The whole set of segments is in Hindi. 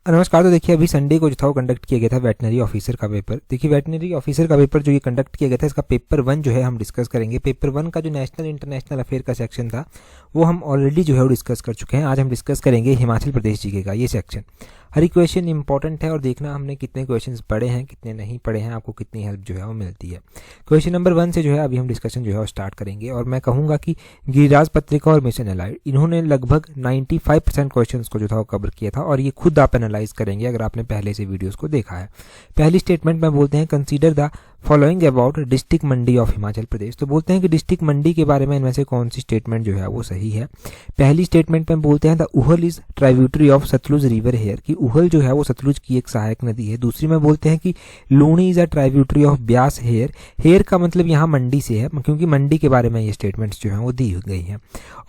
नमस्कार। तो देखिए अभी संडे को जो था वो कंडक्ट किया गया था वेटनरी ऑफिसर का पेपर। देखिए वेटनरी ऑफिसर का पेपर जो ये कंडक्ट किया गया था इसका पेपर 1 जो है हम डिस्कस करेंगे। पेपर 1 का जो नेशनल इंटरनेशनल अफेयर का सेक्शन था वो हम ऑलरेडी जो है वो डिस्कस कर चुके हैं। आज हम डिस्कस करेंगे हिमाचल प्रदेश जीके का ये सेक्शन। हर एक क्वेश्चन इंपॉर्टेंट है और देखना हमने कितने क्वेश्चंस पढ़े हैं कितने नहीं पढ़े हैं, आपको कितनी हेल्प जो है वो मिलती है। क्वेश्चन नंबर 1 से जो है अभी हम डिस्कशन जो है वो स्टार्ट करेंगे और मैं कहूँगा कि गिरिराज पत्रिका और मिशन एलाइड इन्होंने लगभग 95% क्वेश्चंस को जो था वो कवर किया था और ये खुद आप एनालाइज करेंगे अगर आपने पहले से वीडियोस को देखा है। पहली स्टेटमेंट में बोलते हैं consider the following about district Mandi of Himachal Pradesh. तो बोलते हैं कि डिस्ट्रिक्ट मंडी के बारे में इनमें से कौन सी स्टेटमेंट जो है वो सही है। पहली स्टेटमेंट में बोलते हैं the Uhl is tributary of Sutlej river here, कि उहल जो है वो सतलुज की एक सहायक नदी है। दूसरी में बोलते हैं कि Luni is a tributary of Beas here. Here का मतलब यहाँ मंडी से है क्योंकि मंडी के बारे में ये स्टेटमेंट्स जो है वो दी गई हैं।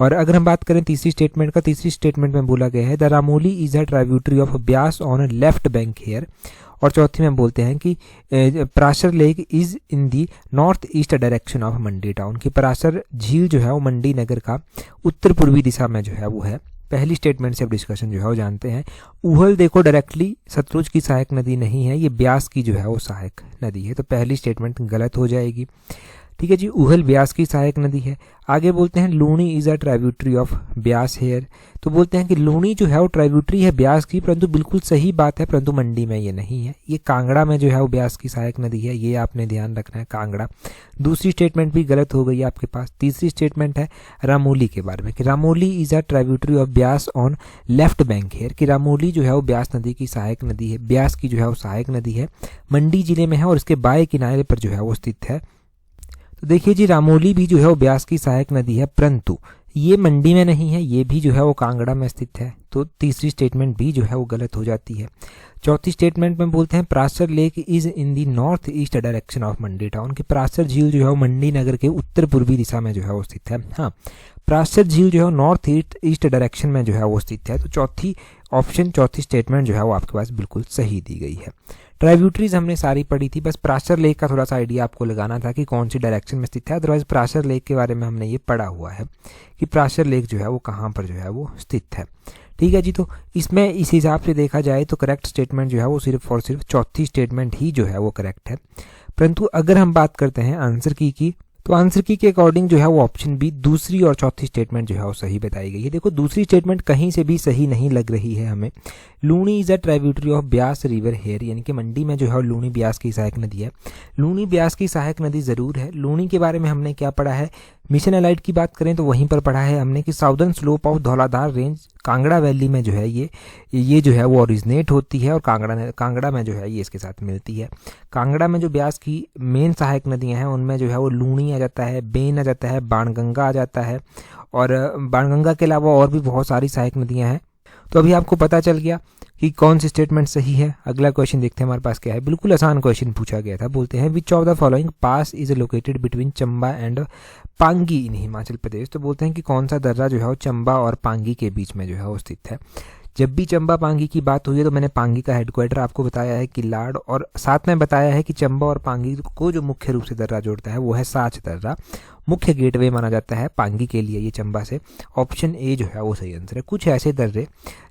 और अगर हम बात करें तीसरी स्टेटमेंट का, तीसरी स्टेटमेंट में बोला गया है the Ramoli is a tributary of Beas on left bank here. और चौथी में बोलते हैं कि Parashar lake is in the north east direction of Mandi town, की पराशर झील जो है वो मंडी नगर का उत्तर पूर्वी दिशा में जो है वो है। पहली स्टेटमेंट से अब डिस्कशन जो है वो जानते हैं। उहल देखो डायरेक्टली सतलुज की सहायक नदी नहीं है, ये ब्यास की जो है वो सहायक नदी है, तो पहली स्टेटमेंट गलत हो जाएगी। ठीक है जी, उहल ब्यास की सहायक नदी है। आगे बोलते हैं Luni is a tributary of Beas here. तो बोलते हैं कि लूणी जो है वो ट्राइब्यूटरी है ब्यास की, परंतु बिल्कुल सही बात है, परंतु मंडी में ये नहीं है। ये कांगड़ा में जो है वो ब्यास की सहायक नदी है, ये आपने ध्यान रखना है, कांगड़ा। दूसरी स्टेटमेंट भी गलत हो गई आपके पास। तीसरी स्टेटमेंट है रामोली के बारे में कि Ramoli is a tributary of Beas on left bank here, कि रामोली जो है वो ब्यास नदी की सहायक नदी है, ब्यास की जो है वो सहायक नदी है, मंडी जिले में है और इसके बाएं किनारे पर जो है वो स्थित है। तो देखिए जी, रामोली भी जो है वो ब्यास की सहायक नदी है, परंतु ये मंडी में नहीं है, ये भी जो है वो कांगड़ा में स्थित है, तो तीसरी स्टेटमेंट भी जो है वो गलत हो जाती है। चौथी स्टेटमेंट में बोलते हैं Parashar lake is in the north east direction of Mandi town, की पराशर झील जो है वो मंडी नगर के उत्तर पूर्वी दिशा में जो है वो स्थित है। हाँ, पराशर झील जो है नॉर्थ ईस्ट डायरेक्शन में जो है वो स्थित है, तो चौथी स्टेटमेंट जो है वो आपके पास बिल्कुल सही दी गई है। ट्राइब्यूटरीज हमने सारी पढ़ी थी, बस पराशर लेक का थोड़ा सा आइडिया आपको लगाना था कि कौन सी डायरेक्शन में स्थित है। अदरवाइज पराशर लेक के बारे में हमने ये पढ़ा हुआ है कि पराशर लेक जो है वो कहाँ पर जो है वो स्थित है। ठीक है जी, तो इसमें इस हिसाब से देखा जाए तो करेक्ट स्टेटमेंट जो है वो सिर्फ और सिर्फ चौथी स्टेटमेंट ही जो है वो करेक्ट है। परंतु अगर हम बात करते हैं आंसर की तो आंसर की के अकॉर्डिंग जो है वो ऑप्शन बी दूसरी और चौथी स्टेटमेंट जो है वो सही बताई गई है। देखो दूसरी स्टेटमेंट कहीं से भी सही नहीं लग रही है हमें। Luni is a tributary of Beas river here, यानी कि मंडी में जो है लूणी ब्यास की सहायक नदी है। लूणी ब्यास की सहायक नदी जरूर है। लूणी के बारे में हमने क्या पढ़ा है, मिशन एलाइड की बात करें तो वहीं पर पढ़ा है हमने कि southern slope of Dhauladhar range Kangra valley में जो है ये जो है वो ओरिजिनेट होती है और कांगड़ा में जो है ये इसके साथ मिलती है। कांगड़ा में जो ब्यास की मेन सहायक नदियां हैं उनमें जो है वो लूणी आ जाता है, बेन आ जाता है, बाणगंगा आ जाता है और बाणगंगा के अलावा और भी बहुत सारी सहायक नदियां हैं। तो अभी आपको पता चल गया कि कौन सी स्टेटमेंट सही है। अगला क्वेश्चन देखते हैं हमारे पास क्या है। बिल्कुल आसान क्वेश्चन पूछा गया था। बोलते हैं which of the following pass is located between Chamba and Pangi in Himachal Pradesh. तो बोलते हैं कि कौन सा दर्रा जो है वो चंबा और पांगी के बीच में जो है वो स्थित है। जब भी चंबा पांगी की बात हुई है तो मैंने पांगी का हेडक्वार्टर आपको बताया है किलाड़, और साथ में बताया है कि चंबा और पांगी को जो मुख्य रूप से दर्रा जोड़ता है वो है साच दर्रा। मुख्य गेटवे माना जाता है पांगी के लिए ये चंबा से। ऑप्शन ए जो है वो सही आंसर है। कुछ ऐसे दर्रे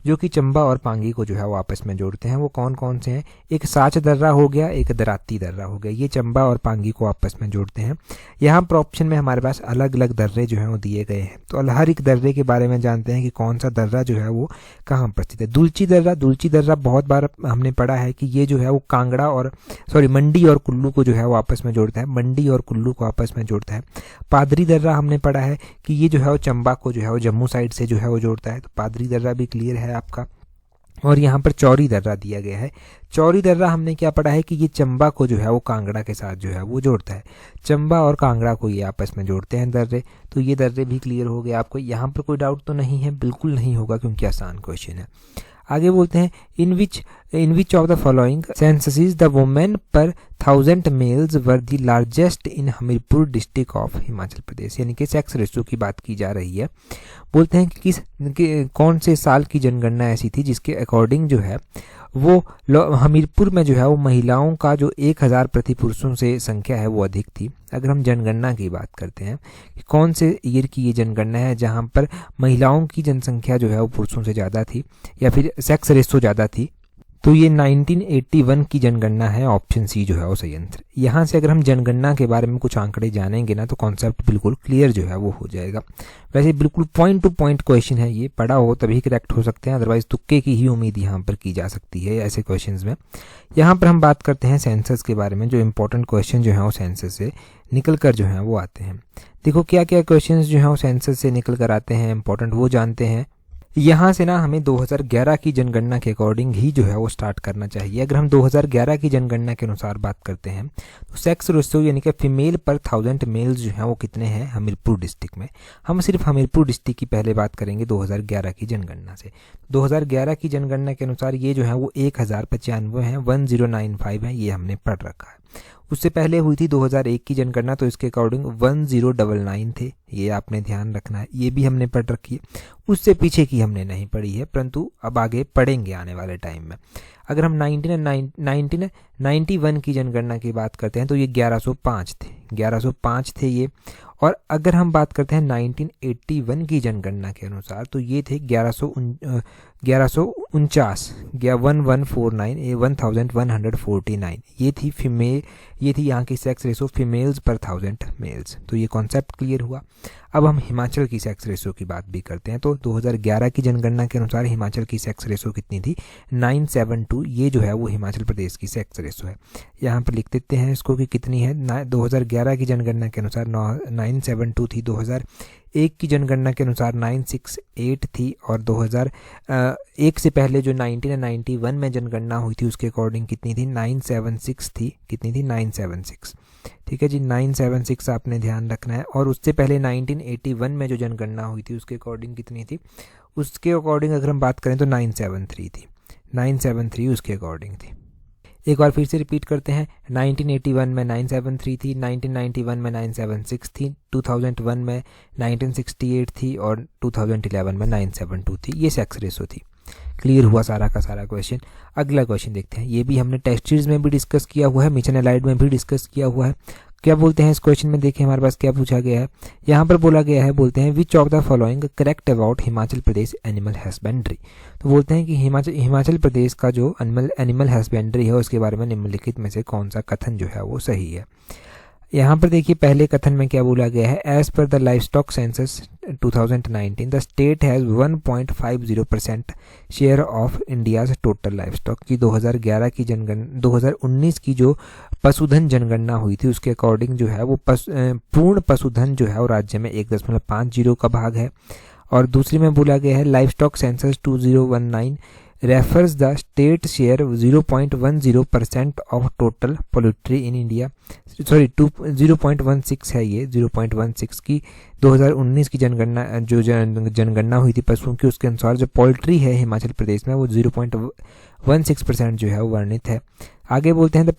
जो कि चंबा और पांगी को जो है वो आपस में जोड़ते हैं वो कौन कौन से हैं, एक साच दर्रा हो गया, एक दराती दर्रा हो गया, ये चंबा और पांगी को आपस में जोड़ते हैं। यहाँ पर ऑप्शन में हमारे पास अलग अलग दर्रे जो हैं वो दिए गए हैं, तो हर एक दर्रे के बारे में जानते हैं कि कौन सा दर्रा जो है वो कहाँ पर स्थित है। दुलची दर्रा बहुत बार हमने पढ़ा है कि ये जो है वो मंडी और कुल्लू को जो है वो आपस में जोड़ता है, मंडी और कुल्लू को आपस में जोड़ता है। पादरी दर्रा हमने पढ़ा है कि ये जो है वो चंबा को जो है वो जम्मू साइड से जो है वो जोड़ता है, तो पादरी दर्रा भी क्लियर है आपका। और यहाँ पर चौरी दर्रा दिया गया है। चौरी दर्रा हमने क्या पढ़ा है कि ये चंबा को जो है वो कांगड़ा के साथ जो है वो जोड़ता है, चंबा और कांगड़ा को ये आपस में जोड़ते हैं दर्रे। तो ये दर्रे भी क्लियर हो गए आपको। यहाँ पर कोई डाउट तो नहीं है, बिल्कुल नहीं होगा क्योंकि आसान क्वेश्चन है। आगे बोलते हैं in which of the following censuses the women per 1000 males were the largest in Hamirpur district of Himachal Pradesh, यानी कि सेक्स रेशियो की बात की जा रही है। बोलते हैं कि कौन से साल की जनगणना ऐसी थी जिसके अकॉर्डिंग जो है वो हमीरपुर में जो है वो महिलाओं का जो 1000 प्रति पुरुषों से संख्या है वो अधिक थी। अगर हम जनगणना की बात करते हैं कि कौन से ईयर की ये जनगणना है जहाँ पर महिलाओं की जनसंख्या जो है वो पुरुषों से ज़्यादा थी या फिर सेक्स रेशो ज़्यादा थी, तो ये 1981 की जनगणना है, ऑप्शन सी जो है वो सही आंसर। यहाँ से अगर हम जनगणना के बारे में कुछ आंकड़े जानेंगे ना तो कॉन्सेप्ट बिल्कुल क्लियर जो है वो हो जाएगा। वैसे बिल्कुल पॉइंट टू पॉइंट क्वेश्चन है, ये पढ़ा हो तभी करेक्ट हो सकते हैं, अदरवाइज तुक्के की ही उम्मीद यहाँ पर की जा सकती है ऐसे क्वेश्चंस में। यहाँ पर हम बात करते हैं सेंसस के बारे में, जो इंपॉर्टेंट क्वेश्चन जो है वो सेंसस से निकल कर जो है वो आते हैं। देखो क्या क्या क्वेश्चन जो है वो सेंसस से निकल कर आते हैं इंपॉर्टेंट, वो जानते हैं। यहाँ से ना हमें 2011 की जनगणना के अकॉर्डिंग ही जो है वो स्टार्ट करना चाहिए। अगर हम 2011 की जनगणना के अनुसार बात करते हैं तो सेक्स रेशियो यानी कि फीमेल पर 1000 मेल्स जो हैं वो कितने हैं हमीरपुर डिस्ट्रिक्ट में। हम सिर्फ हमीरपुर डिस्ट्रिक्ट की पहले बात करेंगे 2011 की जनगणना से। 2011 की जनगणना के अनुसार ये जो है वो 1095 हैं, 1095 हैं, ये हमने पढ़ रखा है। उससे पहले हुई थी 2001 की जनगणना, तो इसके अकॉर्डिंग 1099 थे, ये आपने ध्यान रखना है, ये भी हमने पढ़ रखी है। उससे पीछे की हमने नहीं पढ़ी है, परंतु अब आगे पढ़ेंगे आने वाले टाइम में। अगर हम 1991 की जनगणना की बात करते हैं तो ये 1105 थे ये। और अगर हम बात करते हैं 1981 की जनगणना के अनुसार तो ये थे 1149 1149 ये थी यहाँ की सेक्स रेशो फीमेल्स पर 1000 मेल्स। तो ये कॉन्सेप्ट क्लियर हुआ। अब हम हिमाचल की सेक्स रेशो की बात भी करते हैं। तो 2011 की जनगणना के अनुसार हिमाचल की सेक्स रेशो कितनी थी 972, ये जो है वो हिमाचल प्रदेश की सेक्स रेशो है। यहाँ पर लिख देते हैं इसको कि कितनी है। 2011 की जनगणना के अनुसार 972 थी, 2001 की जनगणना के अनुसार 968 थी, और 2001 से पहले जो 1991 में जनगणना हुई थी उसके अकॉर्डिंग कितनी थी 976 थी। कितनी थी 976, ठीक है जी, 976 आपने ध्यान रखना है। और उससे पहले 1981 में जो जनगणना हुई थी उसके अकॉर्डिंग कितनी थी, उसके अकॉर्डिंग अगर हम बात करें तो 973 थी, 973 उसके अकॉर्डिंग थी। एक बार फिर से रिपीट करते हैं, 1981 में 973 थी, 1991 में 976 थी, 2001 में 1968 थी, और 2011 में 972 थी। ये सेक्स रेशो थी। क्लियर हुआ सारा का सारा क्वेश्चन। अगला क्वेश्चन देखते हैं, ये भी हमने टेस्ट सीरीज में भी डिस्कस किया हुआ है, मिशन एलाइड में भी डिस्कस किया हुआ है। क्या बोलते हैं इस क्वेश्चन में, देखिए हमारे पास क्या पूछा गया है। यहाँ पर बोला गया है, बोलते हैं which of the following correct about Himachal Pradesh animal husbandry. तो बोलते हैं कि हिमाचल प्रदेश का जो एनिमल हस्बेंड्री है उसके बारे में निम्नलिखित में से कौन सा कथन जो है वो सही है। यहाँ पर देखिए पहले कथन में क्या बोला गया है, as per the life stock census 2019 the state has 1.50% share of India's total life stock की 2019 की जो पशुधन जनगणना हुई थी उसके अकॉर्डिंग जो है वो पूर्ण पशुधन जो है वो राज्य में 1.50 का भाग है। और दूसरी में बोला गया है life stock census 2019 refers the state share 0.10% of total poultry in India, sorry 0.16 है ये, 0.16 की 2019 की जनगणना हुई थी पशुओं की, उसके अनुसार जो पोल्ट्री है हिमाचल प्रदेश में वो 0.16% जो है वो वर्णित है। आगे बोलते हैं the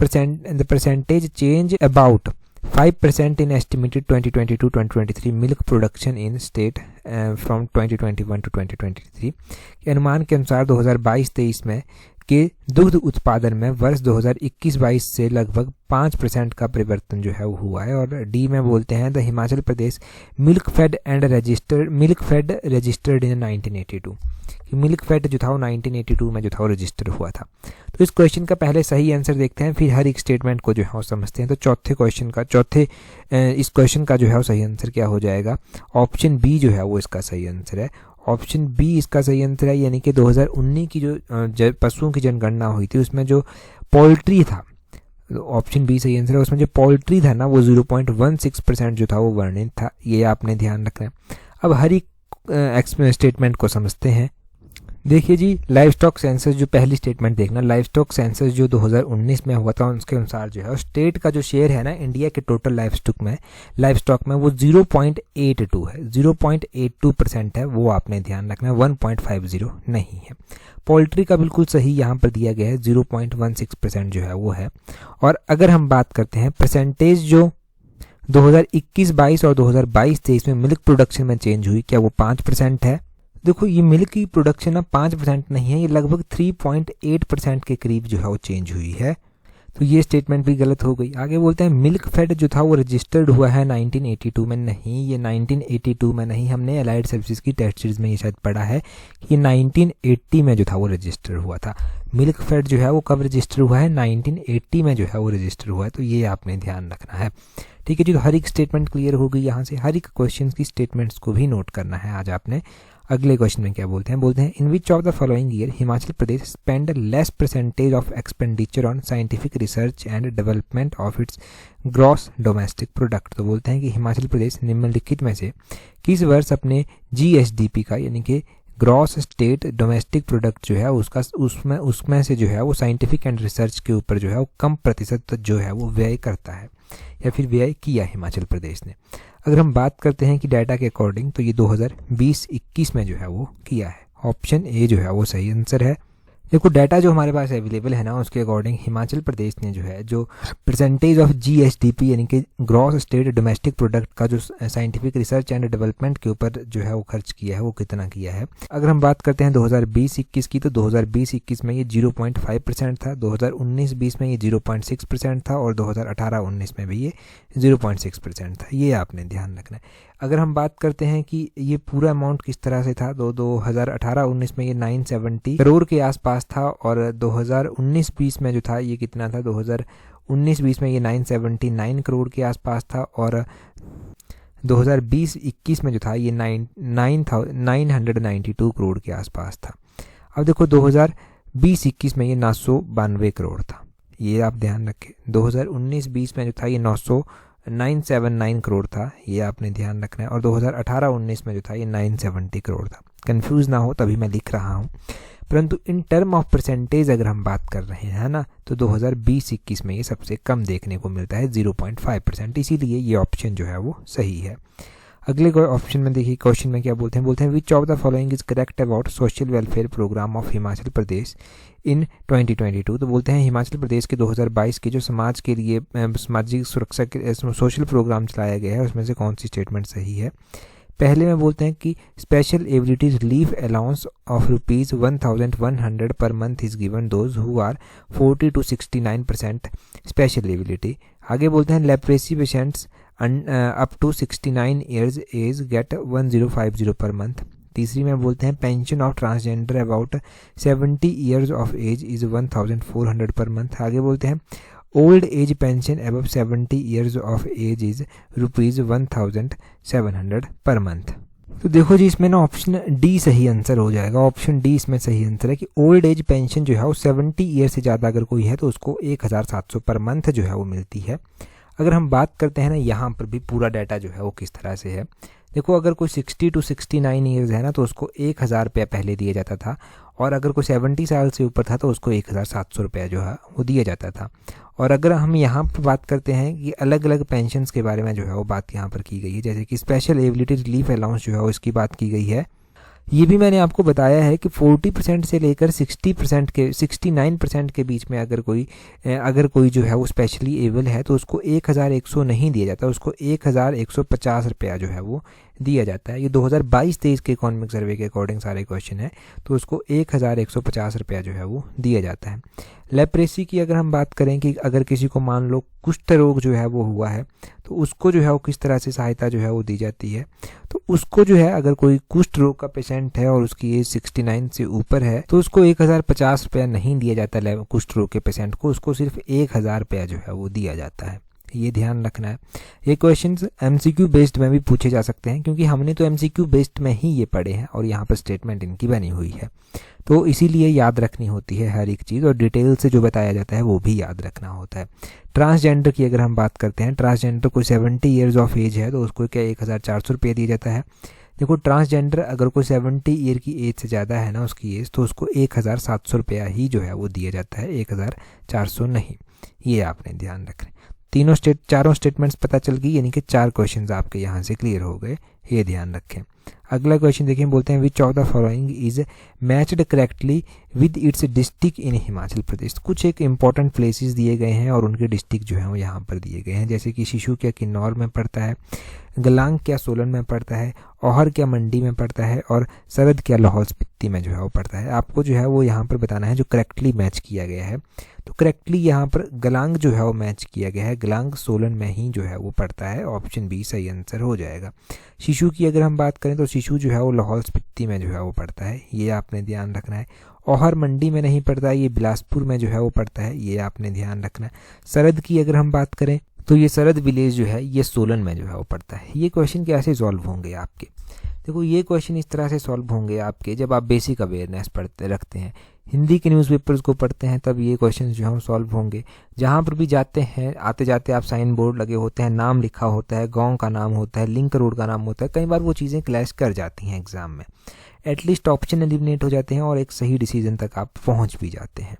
percentage change about 5% in estimated 2022-2023 milk production in state from 2021 to 2023 के अनुमान के अनुसार 2022-23 में के दुग्ध उत्पादन में वर्ष 2021-22 से लगभग 5% का परिवर्तन जो है वो हुआ है। और डी में बोलते हैं the Himachal Pradesh milk fed registered in 1982 कि मिल्क फेड जो था वो 1982 में जो था वो रजिस्टर हुआ था। तो इस क्वेश्चन का पहले सही आंसर देखते हैं, फिर हर एक स्टेटमेंट को जो है वो समझते हैं। तो इस क्वेश्चन का जो है वो सही आंसर क्या हो जाएगा, ऑप्शन बी जो है वो इसका सही आंसर है। ऑप्शन बी इसका सही आंसर है, यानी कि 2019 की जो पशुओं की जनगणना हुई थी उसमें जो पोल्ट्री था, ऑप्शन बी सही आंसर है, उसमें जो पोल्ट्री था ना वो 0.16% जो था वो वर्णित था, ये आपने ध्यान रखना है। अब हर एक स्टेटमेंट को समझते हैं। देखिए जी, लाइफ स्टॉक सेंसस जो पहली स्टेटमेंट देखना, लाइफ स्टॉक सेंसस जो 2019 में हुआ था उसके अनुसार जो है स्टेट का जो शेयर है ना इंडिया के टोटल लाइफ स्टॉक में वो 0.82 है, 0.82% है, वो आपने ध्यान रखना है, 1.50 नहीं है। पोल्ट्री का बिल्कुल सही यहाँ पर दिया गया है, 0.16% जो है वो है। और अगर हम बात करते हैं परसेंटेज जो 2021-22 और 2022-23 में मिल्क प्रोडक्शन में चेंज हुई, क्या वो 5% है। देखो ये मिल्क की प्रोडक्शन अब 5% नहीं है, ये लगभग 3.8% के करीब जो है वो चेंज हुई है। तो ये स्टेटमेंट भी गलत हो गई। आगे बोलते हैं मिल्क फेड जो था वो रजिस्टर्ड हुआ है 1982 में। नहीं, ये 1982 में नहीं, हमने अलाइड सर्विसेज की टेस्ट सीरीज में ये शायद पढ़ा है कि ये 1980 में जो था वो रजिस्टर हुआ था। मिल्क फेड जो है वो कब रजिस्टर हुआ है, 1980 में जो है वो रजिस्टर हुआ है। तो ये आपने ध्यान रखना है। ठीक है जी, तो हर एक स्टेटमेंट क्लियर हो गई। यहाँ से हर एक क्वेश्चन की स्टेटमेंट्स को भी नोट करना है आज आपने। अगले क्वेश्चन में क्या बोलते हैं in which of the following year Himachal Pradesh spend less percentage of expenditure on scientific research and development of its gross domestic product. तो बोलते हैं कि हिमाचल प्रदेश निम्नलिखित में से किस वर्ष अपने GSDP का यानी कि ग्रॉस स्टेट डोमेस्टिक प्रोडक्ट जो है उसका उसमें से जो है वो साइंटिफिक एंड रिसर्च के ऊपर जो है वो कम प्रतिशत जो है वो व्यय करता है या फिर व्यय किया हिमाचल प्रदेश ने। अगर हम बात करते हैं कि डाटा के अकॉर्डिंग तो ये 2020-21 में जो है वो किया है। ऑप्शन ए जो है वो सही आंसर है। देखो डाटा जो हमारे पास अवेलेबल है ना उसके अकॉर्डिंग हिमाचल प्रदेश ने जो है जो परसेंटेज ऑफ GSDP यानी कि ग्रॉस स्टेट डोमेस्टिक प्रोडक्ट का जो साइंटिफिक रिसर्च एंड डेवलपमेंट के ऊपर जो है वो खर्च किया है वो कितना किया है। अगर हम बात करते हैं 2020-21 की तो 2020-21 में ये 0.5% था, 2019-20 में ये 0.6% था और 2018-19 में भी ये 0.6% था। ये आपने ध्यान रखना है। अगर हम बात करते हैं कि ये पूरा अमाउंट किस तरह से था तो 2018-19 में ये 970 करोड़ के आसपास था और 2019-20 में जो था ये कितना था, 2019-20 में ये 979 करोड़ के आसपास था और 2020-21 में जो था ये 992 करोड़ के आसपास था। अब देखो 2020-21 में ये 992 करोड़ था, ये आप ध्यान रखें। 2019-20 में जो था ये 979 करोड़ था, ये आपने ध्यान रखना है। और 2018-19 में जो था ये 970 करोड़ था। कंफ्यूज ना हो तभी मैं लिख रहा हूँ, परंतु इन टर्म ऑफ परसेंटेज अगर हम बात कर रहे हैं ना तो 2020-21 में ये सबसे कम देखने को मिलता है 0.5%, इसीलिए ये ऑप्शन जो है वो सही है। अगले ऑप्शन में देखिए क्वेश्चन में क्या बोलते हैं which of the following is correct about social welfare programme of Himachal Pradesh in 2022। तो बोलते हैं हिमाचल प्रदेश के 2022 के जो समाज के लिए सामाजिक सुरक्षा के सोशल प्रोग्राम चलाया गया है उसमें से कौन सी स्टेटमेंट सही है। पहले में बोलते हैं कि special ability relief allowance of ₹1100 per month is given those who are 40 to 69% special ability. आगे बोलते हैं leprosy patients up to 69 years age get 1050 per month. तीसरी में बोलते हैं pension of transgender about 70 years of age is 1400 per month. आगे बोलते हैं old age pension above 70 years of age is ₹1700 per month. तो देखो जी इसमें ना ऑप्शन डी सही आंसर हो जाएगा। ऑप्शन डी इसमें सही आंसर है कि ओल्ड एज पेंशन जो है वो 70 ईयर से ज़्यादा अगर कोई है तो उसको 1700 पर मंथ जो है वो मिलती है। अगर हम बात करते हैं ना यहाँ पर भी पूरा डाटा जो है वो किस तरह से है। देखो अगर कोई 60 to 69 ईयर्स है ना तो उसको 1000 रुपया पहले दिया जाता था और अगर कोई 70 साल से ऊपर था तो उसको 1700 रुपया जो है वो दिया जाता था। और अगर हम यहाँ पर बात करते हैं कि अलग अलग पेंशन्स के बारे में जो है वो बात यहाँ पर की गई है, जैसे कि स्पेशल एबिलिटी रिलीफ अलाउंस जो है वो इसकी बात की गई है। ये भी मैंने आपको बताया है कि 40% से लेकर 69% के बीच में अगर कोई जो है वो स्पेशली एबल है तो उसको 1100 नहीं दिया जाता, उसको 1150 रुपया जो है वो दिया जाता है। ये 2022-23 के इकोनॉमिक सर्वे के अकॉर्डिंग सारे क्वेश्चन है, तो उसको 1150 रुपया जो है वो दिया जाता है। लेप्रेसी की अगर हम बात करें कि अगर किसी को मान लो कुष्ठ रोग जो है वो हुआ है तो उसको जो है वो किस तरह से सहायता जो है वो दी जाती है। तो उसको जो है अगर कोई कुष्ठ रोग का पेशेंट है और उसकी एज 69 से ऊपर है तो उसको 1050 रुपया नहीं दिया जाता कुष्ठ रोग के पेशेंट को, उसको सिर्फ 1000 रुपया जो है वो दिया जाता है। ये ध्यान रखना है। ये क्वेश्चंस MCQ बेस्ड में भी पूछे जा सकते हैं क्योंकि हमने तो MCQ बेस्ड में ही ये पढ़े हैं और यहाँ पर स्टेटमेंट इनकी बनी हुई है, तो इसीलिए याद रखनी होती है हर एक चीज़ और डिटेल से जो बताया जाता है वो भी याद रखना होता है। ट्रांसजेंडर की अगर हम बात करते हैं, ट्रांसजेंडर को 70 ईयर्स ऑफ एज है तो उसको क्या 1400 रुपये दिया जाता है। देखो ट्रांसजेंडर अगर कोई 70 ईयर की एज से ज़्यादा है ना उसकी एज, तो उसको 1700 रुपया ही जो है वो दिया जाता है, 1400 नहीं। ये आपने ध्यान रखना। चारों स्टेटमेंट्स पता चल गई, यानी कि 4 क्वेश्चंस आपके यहाँ से क्लियर हो गए, ये ध्यान रखें। अगला क्वेश्चन देखिए, बोलते हैं which of the following is matched correctly with its district in Himachal Pradesh. कुछ एक इंपॉर्टेंट प्लेसेस दिए गए हैं और उनके डिस्ट्रिक्ट जो हैं वो यहाँ पर दिए गए हैं, जैसे कि शिशु क्या किन्नौर में पड़ता है, गलांग क्या सोलन में पड़ता है, औहर क्या मंडी में पड़ता है और सरद क्या लाहौल स्पीति में जो है वो पड़ता है। आपको जो है वो यहाँ पर बताना है जो करेक्टली मैच किया गया है। तो करेक्टली यहाँ पर गलांग जो है वो मैच किया गया है, गलांग सोलन में ही जो है वो पड़ता है, ऑप्शन बी सही आंसर हो जाएगा। शिशु की अगर हम बात करें तो शिशु जो है वो लाहौल स्पीति में जो है वो पड़ता है, ये आपने ध्यान रखना है। औहर मंडी में नहीं पड़ता है, ये बिलासपुर में जो है वो पड़ता है, ये आपने ध्यान रखना है। सरहद की अगर हम बात करें तो ये सरहद विलेज जो है ये सोलन में जो है वो पड़ता है। ये क्वेश्चन कैसे सॉल्व होंगे आपके, देखो ये क्वेश्चन इस तरह से सॉल्व होंगे आपके जब आप बेसिक अवेयरनेस पढ़ते रखते हैं, हिंदी के न्यूज़पेपर्स को पढ़ते हैं, तब ये क्वेश्चन जो है सॉल्व होंगे। जहाँ पर भी जाते हैं आते जाते आप साइन बोर्ड लगे होते हैं, नाम लिखा होता है, गांव का नाम होता है, लिंक रोड का नाम होता है, कई बार वो चीज़ें क्लैश कर जाती हैं एग्जाम में। एटलीस्ट ऑप्शन एलिमिनेट हो जाते हैं और एक सही डिसीजन तक आप पहुँच भी जाते हैं।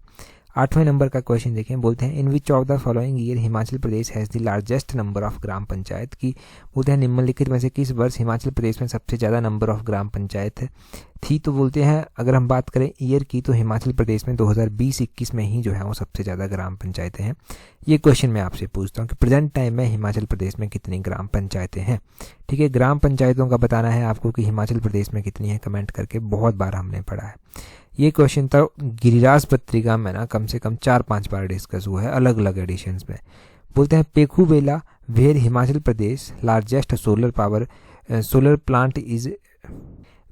8वें नंबर का क्वेश्चन देखें, बोलते हैं in which of the following year Himachal Pradesh has the largest number of gram panchayat की, बोलते हैं निम्नलिखित में से किस वर्ष हिमाचल प्रदेश में सबसे ज़्यादा नंबर ऑफ ग्राम पंचायत थी। तो बोलते हैं अगर हम बात करें ईयर की तो हिमाचल प्रदेश में 2020-21 में ही जो है वो सबसे ज़्यादा ग्राम पंचायतें हैं। ये क्वेश्चन मैं आपसे पूछता हूँ कि प्रेजेंट टाइम में हिमाचल प्रदेश में कितनी ग्राम पंचायतें हैं। ठीक है, ग्राम पंचायतों का बताना है आपको कि हिमाचल प्रदेश में कितनी है, कमेंट करके, बहुत बार हमने पढ़ा है। ये क्वेश्चन तो गिरिराज पत्रिका में ना कम से कम 4-5 बार डिस्कस हुआ है अलग अलग एडिशंस में। बोलते हैं Pekhubela where Himachal Pradesh largest solar plant is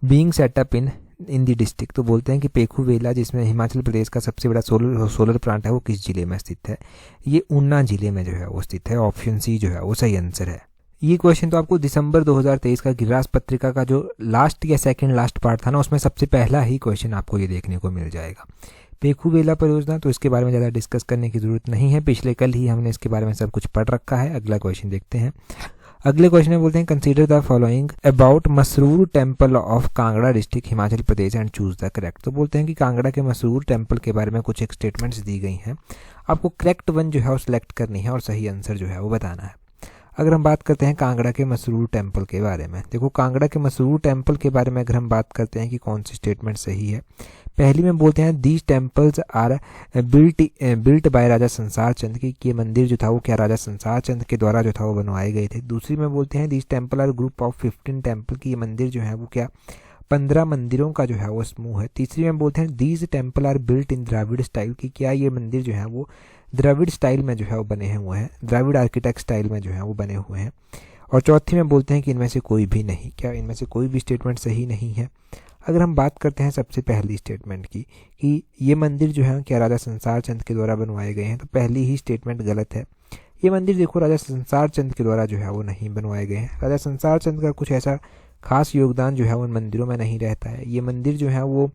being set up in the district. तो बोलते हैं कि पेखूवेला जिसमें हिमाचल प्रदेश का सबसे बड़ा सोलर प्लांट है वो किस जिले में स्थित है, ये ऊना जिले में जो है वो स्थित है, ऑप्शन सी जो है वो सही आंसर है। ये क्वेश्चन तो आपको दिसंबर 2023 का गिरिराज पत्रिका का जो लास्ट या सेकंड लास्ट पार्ट था ना, उसमें सबसे पहला ही क्वेश्चन आपको ये देखने को मिल जाएगा। पेखूवेला परियोजना, तो इसके बारे में ज़्यादा डिस्कस करने की ज़रूरत नहीं है, पिछले कल ही हमने इसके बारे में सब कुछ पढ़ रखा है। अगला क्वेश्चन देखते हैं। अगले क्वेश्चन में बोलते हैं consider the following about Masroor temple of Kangra district Himachal Pradesh and choose the correct. तो बोलते हैं कि कांगड़ा के मसरूर टेम्पल के बारे में कुछ एक स्टेटमेंट्स दी गई हैं, आपको करेक्ट वन जो है वो सिलेक्ट करनी है और सही आंसर जो है वो बताना है। अगर हम बात करते हैं कांगड़ा के मसरूर टेम्पल के बारे में, देखो कांगड़ा के मसरूर टेम्पल के बारे में अगर हम बात करते हैं कि कौन सी स्टेटमेंट सही है, पहली में बोलते हैं these temples are built by Raja Sansar Chand, की ये मंदिर जो था वो क्या राजा संसार चंद के द्वारा जो था वो बनवाए गए थे। दूसरी में बोलते हैं these temple are group of 15 temple, की ये मंदिर जो है वो क्या 15 मंदिरों का जो है वो समूह है। तीसरी में बोलते हैं these temple are built in Dravid style, की क्या ये मंदिर जो है वो द्रविड़ स्टाइल में जो है वो बने हुए हैं, द्रविड़ आर्किटेक्ट स्टाइल में जो है वो बने हुए हैं। और चौथी में बोलते हैं कि इनमें से कोई भी नहीं, क्या इनमें से कोई भी स्टेटमेंट सही नहीं है। अगर हम बात करते हैं सबसे पहली स्टेटमेंट की कि ये मंदिर जो है क्या राजा संसार चंद के द्वारा बनवाए गए हैं, तो पहली ही स्टेटमेंट गलत है। ये मंदिर देखो राजा संसार चंद के द्वारा जो है वो नहीं बनवाए गए हैं, राजा संसार चंद का कुछ ऐसा खास योगदान जो है उन मंदिरों में नहीं रहता है। ये मंदिर जो है वो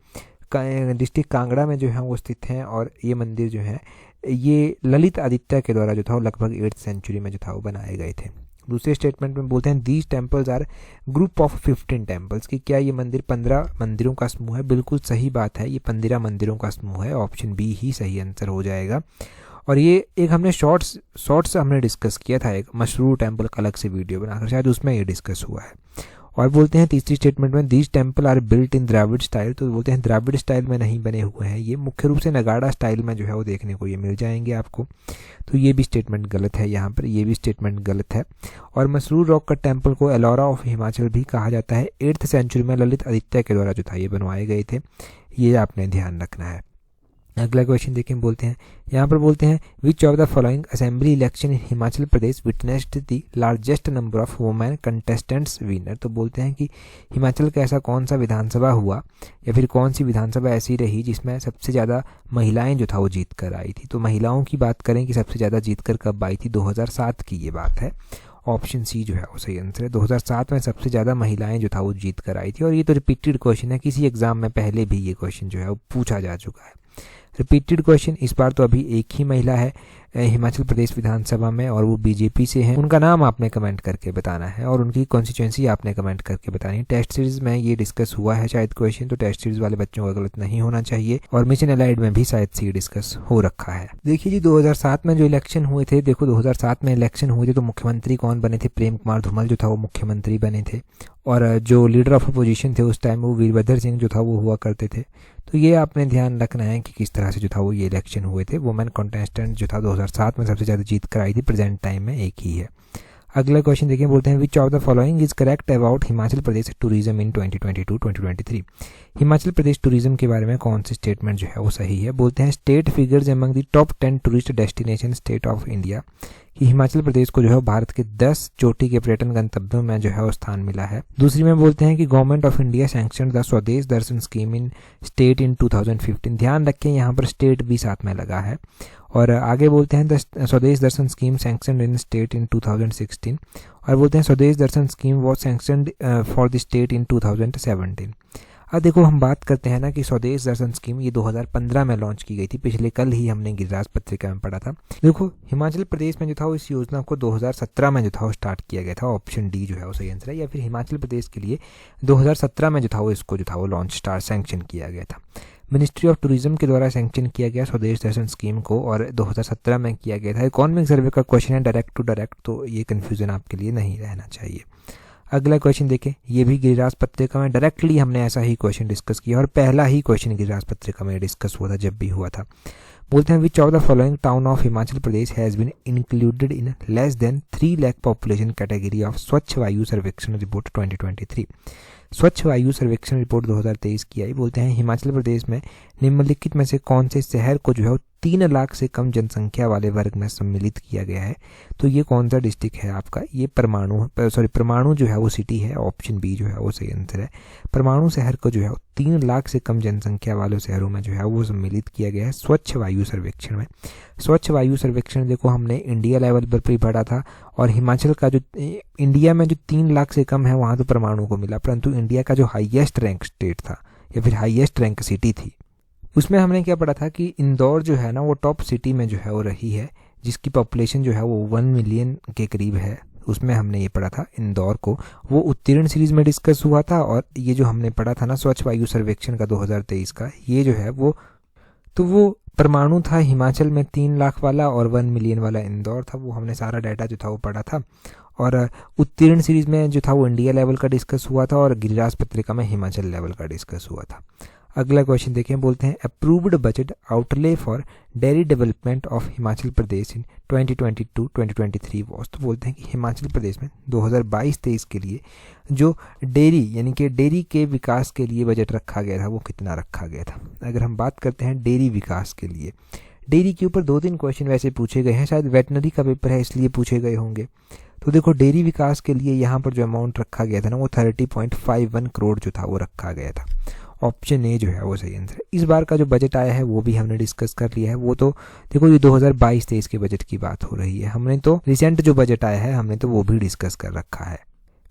डिस्ट्रिक्ट कांगड़ा में जो है वो स्थित हैं और ये मंदिर जो है ये ललित आदित्य के द्वारा जो था वो लगभग 8th सेंचुरी में जो था वो बनाए गए थे। दूसरे स्टेटमेंट में बोलते हैं these temples are group of 15 temples, की क्या ये मंदिर 15 मंदिरों का समूह है। बिल्कुल सही बात है, ये 15 मंदिरों का समूह है, ऑप्शन बी ही सही आंसर हो जाएगा। और ये एक हमने शॉर्ट्स हमने डिस्कस किया था, एक मशरूर टेम्पल का अलग से वीडियो बनाकर, शायद उसमें ये डिस्कस हुआ है। और बोलते हैं तीसरी स्टेटमेंट में these temple are built in Dravid style, तो बोलते हैं द्राविड़ स्टाइल में नहीं बने हुए हैं, ये मुख्य रूप से नगाड़ा स्टाइल में जो है वो देखने को ये मिल जाएंगे आपको। तो ये भी स्टेटमेंट गलत है, यहाँ पर ये भी स्टेटमेंट गलत है। और मसरूर रॉक का टेम्पल को एलोरा ऑफ हिमाचल भी कहा जाता है, 8th सेंचुरी में ललित आदित्य के द्वारा जो था ये बनवाए गए थे, ये आपने ध्यान रखना है। अगला क्वेश्चन देखें, बोलते हैं यहाँ पर बोलते हैं which of the following assembly election in Himachal Pradesh witnessed the largest number of women contestants winner. तो बोलते हैं कि हिमाचल का ऐसा कौन सा विधानसभा हुआ या फिर कौन सी विधानसभा ऐसी रही जिसमें सबसे ज़्यादा महिलाएं जो था वो जीत कर आई थी। तो महिलाओं की बात करें कि सबसे ज़्यादा जीत कर कब आई थी, 2007 की ये बात है, ऑप्शन सी जो है वो सही आंसर है। 2007 में सबसे ज़्यादा महिलाएं जो था वो जीत कर आई थी। और ये तो रिपीटेड क्वेश्चन है, किसी एग्जाम में पहले भी ये क्वेश्चन जो है वो पूछा जा चुका है। रिपीटेड क्वेश्चन, इस बार तो अभी एक ही महिला है हिमाचल प्रदेश विधानसभा में और वो बीजेपी से हैं, उनका नाम आपने कमेंट करके बताना है और उनकी कॉन्स्टिट्यूएंसी आपने कमेंट करके बतानी है। टेस्ट सीरीज में ये डिस्कस हुआ है शायद क्वेश्चन, तो टेस्ट सीरीज वाले बच्चों का गलत नहीं होना चाहिए। और मिशन अलाइड में भी शायद से डिस्कस हो रखा है। देखिए जी 2007 में जो इलेक्शन हुए थे, देखो 2007 में इलेक्शन हुए थे तो मुख्यमंत्री कौन बने थे, प्रेम कुमार धूमल जो था वो मुख्यमंत्री बने थे और जो लीडर ऑफ अपोजिशन थे उस टाइम वो वीरभद्र सिंह जो था वो हुआ करते थे। तो ये आपने ध्यान रखना है कि किस तरह से जो था वो ये इलेक्शन हुए थे। वुमेन कंटेस्टेंट जो था 2007 में सबसे ज़्यादा जीत कर आई थी, प्रेजेंट टाइम में एक ही है। अगला क्वेश्चन देखिए, बोलते हैं which of the following is correct about Himachal Pradesh tourism in 2022-2023। Himachal Pradesh tourism के बारे में कौन सी स्टेटमेंट जो है वो सही है। बोलते हैं state figures among the top 10 tourist destination state of India, कि हिमाचल प्रदेश को जो है भारत के 10 चोटी के पर्यटन गंतव्यों में जो है वो स्थान मिला है। दूसरी में बोलते हैं कि government of India sanction the Swadesh Darshan scheme in state इन 2015। ध्यान रखें यहाँ पर स्टेट भी साथ में लगा है। और आगे बोलते हैं the Swadesh Darshan scheme sanctioned in state in 2016, और बोलते हैं Swadesh Darshan scheme was sanctioned for the state in 2017। अब देखो हम बात करते हैं ना कि स्वदेश दर्शन स्कीम ये 2015 में लॉन्च की गई थी। पिछले कल ही हमने गिरिराज पत्रिका में पढ़ा था। देखो हिमाचल प्रदेश में जो था इस योजना को 2017 में जो था वो स्टार्ट किया गया था। ऑप्शन डी जो है वो सही आंसर है, या फिर हिमाचल प्रदेश के लिए 2017 में जो था वो इसको जो था वो लॉन्च स्टार्ट सैंक्शन किया गया था। मिनिस्ट्री ऑफ टूरिज्म के द्वारा सैंक्शन किया गया स्वदेश दर्शन स्कीम को, और 2017 में किया गया था। इकोनॉमिक सर्वे का क्वेश्चन है डायरेक्ट टू डायरेक्ट, तो ये कन्फ्यूजन आपके लिए नहीं रहना चाहिए। अगला क्वेश्चन देखें, ये भी गिरिराज पत्रिका में डायरेक्टली हमने ऐसा ही क्वेश्चन डिस्कस किया, और पहला ही क्वेश्चन गिरिराज पत्रिका में डिस्कस हुआ था जब भी हुआ था। बोलते हैं which of the following town of Himachal Pradesh has been included in less than 3 lakh population category of Swachh Vayu सर्वेक्षण रिपोर्ट 2023। स्वच्छ वायु सर्वेक्षण रिपोर्ट 2023 की आई। बोलते हैं हिमाचल प्रदेश में निम्नलिखित में से कौन से शहर को जो है 3 लाख से कम जनसंख्या वाले वर्ग में सम्मिलित किया गया है। तो ये कौन सा डिस्ट्रिक्ट है आपका, ये परमाणु जो है वो सिटी है। ऑप्शन बी जो है वो सही आंसर है। परमाणु शहर को जो है 3 लाख से कम जनसंख्या वाले शहरों में जो है वो सम्मिलित किया गया है स्वच्छ वायु सर्वेक्षण में। स्वच्छ वायु सर्वेक्षण देखो हमने इंडिया लेवल पर भी पढ़ा था, और हिमाचल का जो इंडिया में जो 3 लाख से कम है वहाँ तो परमाणु को मिला, परंतु इंडिया का जो हाईएस्ट रैंक स्टेट था या फिर हाईएस्ट रैंक सिटी थी, उसमें हमने क्या पढ़ा था कि इंदौर जो है ना वो टॉप सिटी में जो है वो रही है, जिसकी पॉपुलेशन जो है वो 1 मिलियन के करीब है। उसमें हमने ये पढ़ा था इंदौर को, वो उत्तीर्ण सीरीज में डिस्कस हुआ था। और ये जो हमने पढ़ा था ना स्वच्छ वायु सर्वेक्षण का 2023 का, ये जो है वो परमाणु था हिमाचल में 3 लाख वाला, और 1 मिलियन वाला इंदौर था। वो हमने सारा डाटा जो था वो पढ़ा था। और उत्तीर्ण सीरीज में जो था वो इंडिया लेवल का डिस्कस हुआ था, और गिरिराज पत्रिका में हिमाचल लेवल का डिस्कस हुआ था। अगला क्वेश्चन देखें, बोलते हैं approved budget outlay for dairy development of Himachal Pradesh in 2022-2023 was. तो बोलते हैं कि हिमाचल प्रदेश में 2022-23 के लिए जो डेयरी यानी कि डेयरी के विकास के लिए बजट रखा गया था वो कितना रखा गया था। अगर हम बात करते हैं डेयरी विकास के लिए, डेयरी के ऊपर 2-3 क्वेश्चन वैसे पूछे गए हैं, शायद वेटनरी का पेपर है इसलिए पूछे गए होंगे। तो देखो डेयरी विकास के लिए यहाँ पर जो अमाउंट रखा गया था ना वो 30.51 करोड़ जो था वो रखा गया था। ऑप्शन ए जो है वो सही आंसर है। इस बार का जो बजट आया है वो भी हमने डिस्कस कर लिया है। वो तो देखो ये 2022-23 के बजट की बात हो रही है, हमने तो रिसेंट जो बजट आया है हमने तो वो भी डिस्कस कर रखा है।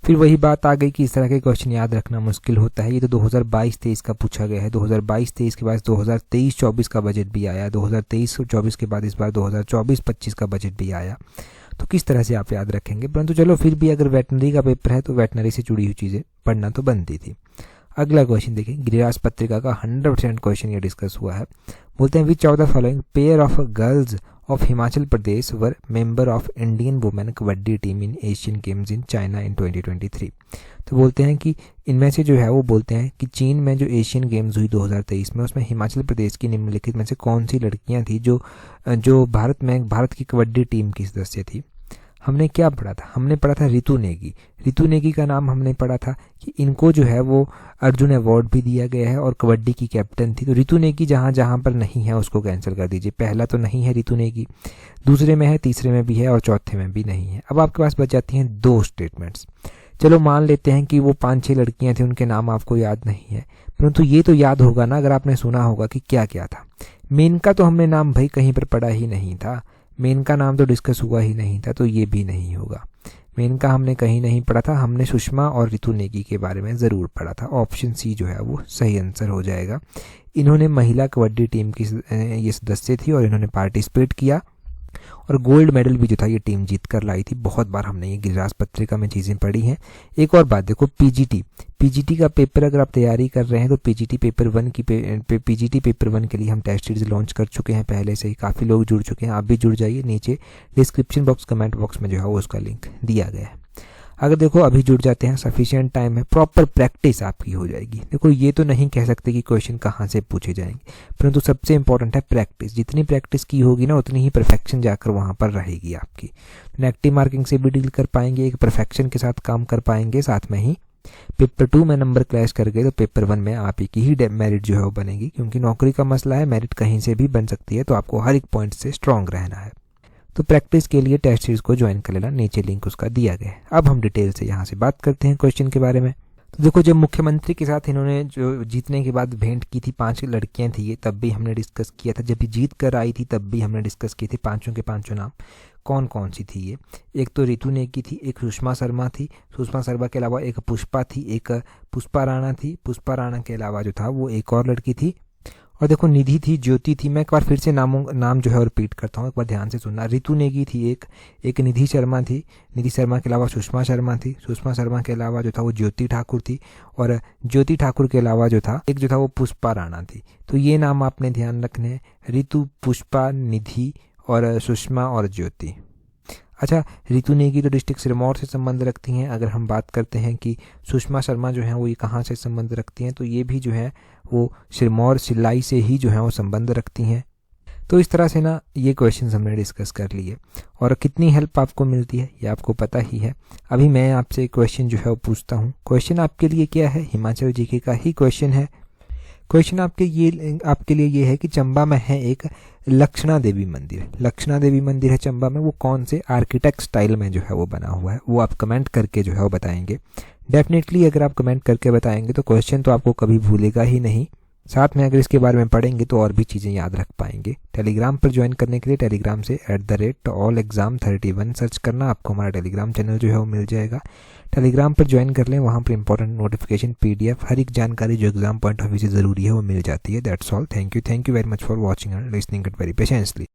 फिर वही बात आ गई कि इस तरह के क्वेश्चन याद रखना मुश्किल होता है। ये तो 2022-23 का पूछा गया है। 2022-23 के बाद 2023-24 का बजट भी आया, 2023-24 के बाद इस बार 2024-25 का बजट भी आया। तो किस तरह से आप याद रखेंगे, परंतु चलो फिर भी अगर वेटनरी का पेपर है तो वेटनरी से जुड़ी हुई चीज़ें पढ़ना तो बनती थी। अगला क्वेश्चन देखें, गिरिराज पत्रिका का 100% क्वेश्चन ये डिस्कस हुआ है। बोलते हैं which of the following pair of girls of Himachal Pradesh were member of Indian women kabaddi team in Asian games in China in 2023। तो बोलते हैं कि इनमें से जो है वो बोलते हैं कि चीन में जो एशियन गेम्स हुई 2023 में, उसमें हिमाचल प्रदेश की निम्नलिखित में से कौन सी लड़कियां थी जो भारत की कबड्डी टीम की सदस्य थी। हमने क्या पढ़ा था, हमने पढ़ा था रितु नेगी। रितु नेगी का नाम हमने पढ़ा था कि इनको जो है वो अर्जुन अवार्ड भी दिया गया है और कबड्डी की कैप्टन थी। तो रितु नेगी जहाँ जहाँ पर नहीं है उसको कैंसिल कर दीजिए। पहला तो नहीं है रितु नेगी, दूसरे में है, तीसरे में भी है और चौथे में भी नहीं है। अब आपके पास बच जाती हैं 2 स्टेटमेंट्स। चलो मान लेते हैं कि वो 5-6 लड़कियां थी, उनके नाम आपको याद नहीं है, परंतु ये तो याद होगा ना अगर आपने सुना होगा कि क्या क्या था। मेनका तो हमने नाम भाई कहीं पर पढ़ा ही नहीं था, मेनका नाम तो डिस्कस हुआ ही नहीं था, तो ये भी नहीं होगा। मेनका हमने कहीं नहीं पढ़ा था, हमने सुषमा और रितु नेगी के बारे में ज़रूर पढ़ा था। ऑप्शन सी जो है वो सही आंसर हो जाएगा। इन्होंने महिला कबड्डी टीम की ये सदस्य थी और इन्होंने पार्टिसिपेट किया और गोल्ड मेडल भी जो था ये टीम जीत कर लाई थी। बहुत बार हमने ये गिरिराज पत्रिका में चीज़ें पढ़ी हैं। एक और बात देखो, पीजीटी का पेपर अगर आप तैयारी कर रहे हैं तो पीजीटी पेपर 1 के लिए हम टेस्ट सीरीज लॉन्च कर चुके हैं पहले से ही। काफ़ी लोग जुड़ चुके हैं, आप भी जुड़ जाइए। नीचे डिस्क्रिप्शन बॉक्स कमेंट बॉक्स में जो है वो उसका लिंक दिया गया है। अगर देखो अभी जुड़ जाते हैं, सफिशिएंट टाइम है, प्रॉपर प्रैक्टिस आपकी हो जाएगी। देखो ये तो नहीं कह सकते कि क्वेश्चन कहाँ से पूछे जाएंगे, परंतु सबसे इंपॉर्टेंट है प्रैक्टिस। जितनी प्रैक्टिस की होगी ना उतनी ही परफेक्शन जाकर वहाँ पर रहेगी आपकी। नेगेटिव मार्किंग से भी डील कर पाएंगे, एक परफेक्शन के साथ काम कर पाएंगे, साथ में ही पेपर 2 में नंबर क्लैश कर गए तो पेपर 1 में आप ही की ही मेरिट जो है वो बनेगी, क्योंकि नौकरी का मसला है, मेरिट कहीं से भी बन सकती है, तो आपको हर एक पॉइंट से स्ट्रांग रहना है। तो प्रैक्टिस के लिए टेस्ट सीरीज को ज्वाइन कर लेना, नीचे लिंक उसका दिया गया है। अब हम डिटेल से यहाँ से बात करते हैं क्वेश्चन के बारे में। तो देखो जब मुख्यमंत्री के साथ इन्होंने जो जीतने के बाद भेंट की थी, 5 लड़कियां थी ये, तब भी हमने डिस्कस किया था। जब ये जीत कर आई थी तब भी हमने डिस्कस किए थे पांचों के पांचों नाम कौन कौन सी थी ये। एक तो रितु नेगी थी, एक सुषमा शर्मा थी, सुषमा शर्मा के अलावा एक पुष्पा थी, एक पुष्पा राणा थी, पुष्पा राणा के अलावा जो था वो एक और लड़की थी, और देखो निधि थी, ज्योति थी। मैं एक बार फिर से नाम जो है रिपीट करता हूँ, एक बार ध्यान से सुनना। रितु नेगी थी एक निधि शर्मा थी, निधि शर्मा के अलावा सुषमा शर्मा थी, सुषमा शर्मा के अलावा जो था वो ज्योति ठाकुर थी, और ज्योति ठाकुर के अलावा जो था एक जो था वो पुष्पा राणा थी। तो ये नाम आपने ध्यान रखने हैं, रितु, पुष्पा, निधि और सुषमा और ज्योति। अच्छा, रितु नेगी तो डिस्ट्रिक्ट सिरमौर से संबंध रखती हैं। अगर हम बात करते हैं कि सुषमा शर्मा जो है वो ये कहाँ से संबंध रखती हैं, तो ये भी जो है वो सिरमौर सिलाई से ही जो है वो संबंध रखती हैं। तो इस तरह से ना ये क्वेश्चन हमने डिस्कस कर लिए, और कितनी हेल्प आपको मिलती है ये आपको पता ही है। अभी मैं आपसे क्वेश्चन जो है वो पूछता हूँ। क्वेश्चन आपके लिए क्या है, हिमाचल जीके का ही क्वेश्चन है। क्वेश्चन आपके लिए ये है कि चंबा में है एक लक्षणा देवी मंदिर। लक्षणा देवी मंदिर है चंबा में, वो कौन से आर्किटेक्ट स्टाइल में जो है वो बना हुआ है, वो आप कमेंट करके जो है वो बताएंगे। डेफिनेटली अगर आप कमेंट करके बताएंगे तो क्वेश्चन तो आपको कभी भूलेगा ही नहीं, साथ में अगर इसके बारे में पढ़ेंगे तो और भी चीज़ें याद रख पाएंगे। टेलीग्राम पर ज्वाइन करने के लिए टेलीग्राम से @allexam31 सर्च करना, आपको हमारा टेलीग्राम चैनल जो है वो मिल जाएगा। टेलीग्राम पर ज्वाइन कर लें, वहाँ पर इंपॉर्टेंट नोटिफिकेशन, PDF, हर एक जानकारी जो एग्जाम पॉइंट ऑफ व्यू से ज़रूरी है वो मिल जाती है। That's all, thank you very much for watching and listening it very patiently.